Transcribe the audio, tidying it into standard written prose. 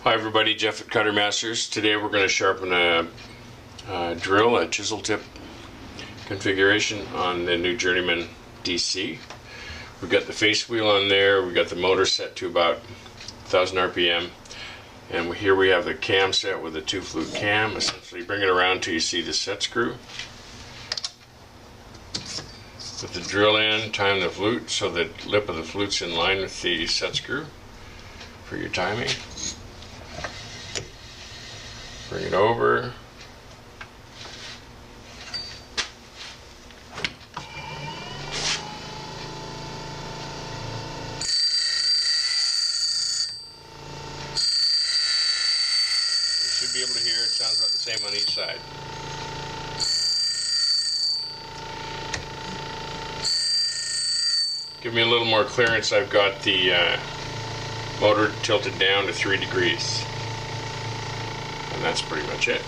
Hi everybody, Jeff at Cuttermasters. Today we're going to sharpen a drill, a chisel tip configuration on the new Journeyman DC. We've got the face wheel on there, we've got the motor set to about 1000 RPM, and here we have the cam set with a 2-flute cam. Essentially bring it around till you see the set screw. Put the drill in, time the flute so the lip of the flute's in line with the set screw for your timing. Bring it over. You should be able to hear it sounds about the same on each side. Give me a little more clearance. I've got the motor tilted down to 3 degrees. And that's pretty much it.